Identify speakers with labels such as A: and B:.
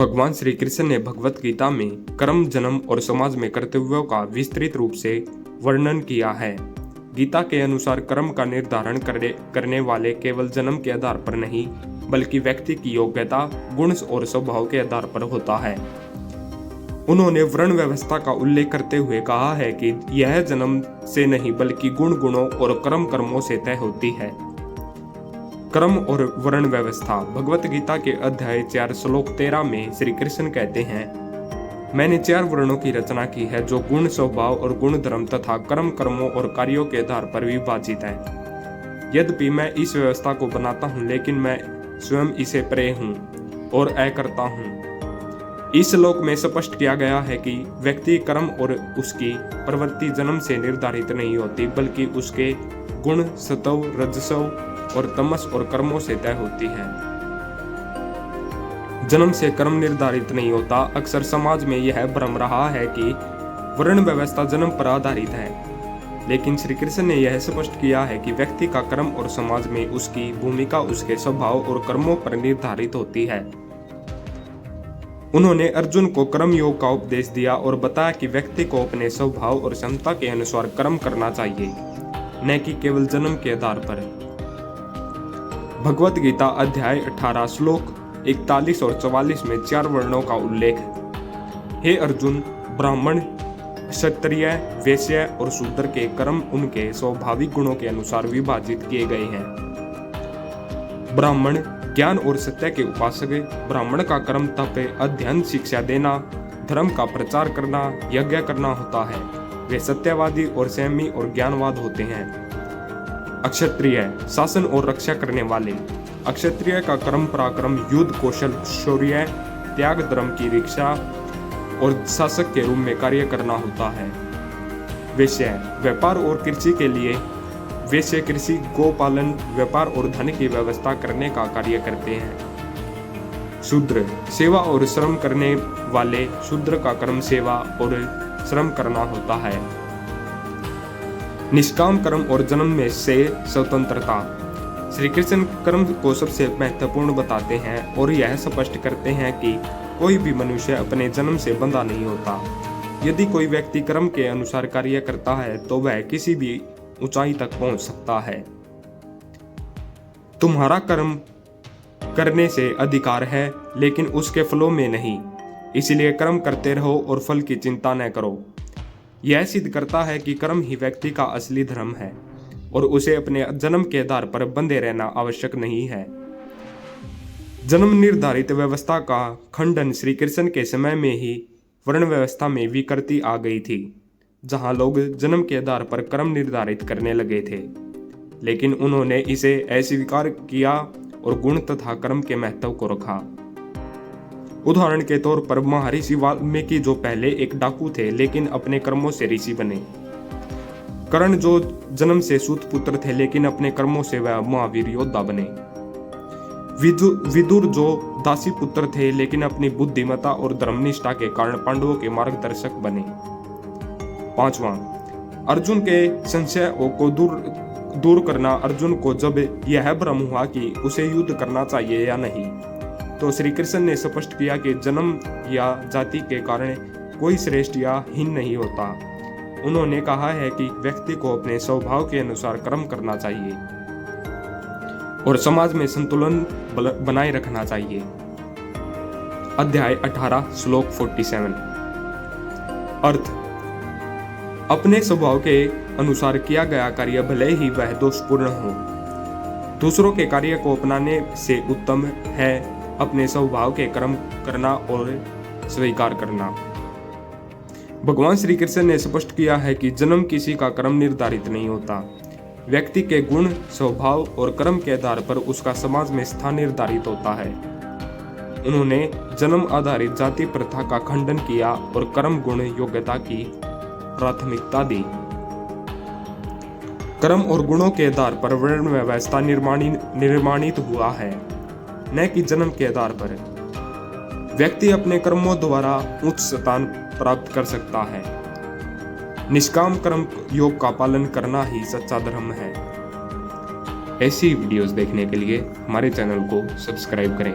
A: भगवान श्री कृष्ण ने भगवत गीता में कर्म, जन्म और समाज में कर्तव्यों का विस्तृत रूप से वर्णन किया है। गीता के अनुसार कर्म का निर्धारण करने वाले केवल जन्म के आधार पर नहीं, बल्कि व्यक्ति की योग्यता, गुण और स्वभाव के आधार पर होता है। उन्होंने वर्ण व्यवस्था का उल्लेख करते हुए कहा है कि यह जन्म से नहीं बल्कि गुणों और कर्मों से तय होती है। कर्म और वर्ण व्यवस्था। भगवत गीता के अध्याय 4 श्लोक 13 में श्री कृष्ण कहते हैं, मैंने 4 वर्णों की रचना की है जो गुण, स्वभाव और गुण धर्म तथा कर्मों और कार्यों के आधार पर विभाजित है। यद्यपि मैं इस व्यवस्था को बनाता हूँ, लेकिन मैं स्वयं इसे प्रेय हूँ और करता हूँ। इस श्लोक में स्पष्ट किया गया है कि व्यक्ति कर्म और उसकी प्रवृत्ति जन्म से निर्धारित नहीं होती, बल्कि उसके गुण, सत्व, रजस्व और तमस और कर्मों से तय होती है। जन्म से कर्म निर्धारित नहीं होता। अक्सर समाज में यह भ्रम रहा है कि वर्ण व्यवस्था जन्म पर आधारित है, लेकिन श्री कृष्ण ने यह स्पष्ट किया है कि व्यक्ति का कर्म और समाज में उसकी भूमिका उसके स्वभाव और कर्मों पर निर्धारित होती है। उन्होंने अर्जुन को कर्म योग का उपदेश दिया और बताया कि व्यक्ति को अपने स्वभाव और क्षमता के अनुसार कर्म करना चाहिए, न कि केवल जन्म के आधार पर। भगवत गीता अध्याय 18 श्लोक 41 और 44 में 4 वर्णों का उल्लेख है। हे अर्जुन, ब्राह्मण, क्षत्रिय, वैश्य और शूद्र के कर्म उनके स्वाभाविक गुणों के अनुसार विभाजित किए गए हैं। ब्राह्मण ज्ञान और सत्य के उपासक। ब्राह्मण का कर्म तप, अध्ययन, शिक्षा देना, धर्म का प्रचार करना, यज्ञ करना होता है। वे सत्यवादी और संयमी और ज्ञानवाद होते हैं। अक्षत्रिय शासन और रक्षा करने वाले। अक्षत्रिय का कर्म पराक्रम, युद्ध कौशल, शौर्य, त्याग, धर्म की रक्षा और शासक के रूप में कार्य करना होता है। वैश्य व्यापार और कृषि के लिए। वैश्य कृषि, गोपालन, व्यापार और धन की व्यवस्था करने का कार्य करते हैं। शूद्र सेवा और श्रम करने वाले। शूद्र का कर्म सेवा और श्रम करना होता है। निष्काम कर्म और जन्म में से स्वतंत्रता। श्री कृष्ण कर्म को सबसे महत्वपूर्ण बताते हैं और यह स्पष्ट करते हैं कि कोई भी मनुष्य अपने जन्म से बंधा नहीं होता। यदि कोई व्यक्ति कर्म के अनुसार कार्य करता है तो वह किसी भी ऊंचाई तक पहुंच सकता है। तुम्हारा कर्म करने से अधिकार है, लेकिन उसके फलों में नहीं। इसलिए कर्म करते रहो और फल की चिंता न करो। यह सिद्ध करता है कि कर्म ही व्यक्ति का असली धर्म है और उसे अपने जन्म के आधार पर बंधे रहना आवश्यक नहीं है। जन्म निर्धारित व्यवस्था का खंडन। श्री कृष्ण के समय में ही वर्ण व्यवस्था में विकृति आ गई थी, जहां लोग जन्म के आधार पर कर्म निर्धारित करने लगे थे, लेकिन उन्होंने इसे अस्वीकार किया और गुण तथा कर्म के महत्व को रखा। उदाहरण के तौर पर महर्षि वाल्मीकि जो पहले एक डाकू थे, लेकिन अपने कर्मों से ऋषि बने। कर्ण जो जन्म से सूत पुत्र थे, लेकिन अपने कर्मों से वह महावीर योद्धा बने। विदुर जो दासी पुत्र थे, लेकिन अपनी बुद्धिमत्ता और धर्मनिष्ठा के कारण पांडवों के मार्गदर्शक बने। 5वां, अर्जुन के संशयों को दूर करना। अर्जुन को जब यह भ्रम हुआ कि उसे युद्ध करना चाहिए या नहीं, तो श्री कृष्ण ने स्पष्ट किया कि जन्म या जाति के कारण कोई श्रेष्ठ या हीन नहीं होता। उन्होंने कहा है कि व्यक्ति को अपने स्वभाव के अनुसार कर्म करना चाहिए और समाज में संतुलन बनाए रखना चाहिए। अध्याय 18 श्लोक 47। अर्थ। अपने स्वभाव के अनुसार किया गया कार्य भले ही वह दोषपूर्ण हो, दूसरों के कार्य को अपनाने से उत्तम है अपने स्वभाव के कर्म करना और स्वीकार करना। भगवान श्री कृष्ण ने स्पष्ट किया है कि जन्म किसी का कर्म निर्धारित नहीं होता। व्यक्ति के गुण, स्वभाव और कर्म के आधार पर उसका समाज में स्थान निर्धारित होता है। उन्होंने जन्म आधारित जाति प्रथा का खंडन किया और कर्म, गुण, योग्यता की प्राथमिकता दी। कर्म और गुणों के आधार पर वर्ण व्यवस्था निर्माणित हुआ है, न कि जन्म के आधार पर। व्यक्ति अपने कर्मों द्वारा उच्च स्थान प्राप्त कर सकता है। निष्काम कर्म योग का पालन करना ही सच्चा धर्म है। ऐसी वीडियोस देखने के लिए हमारे चैनल को सब्सक्राइब करें।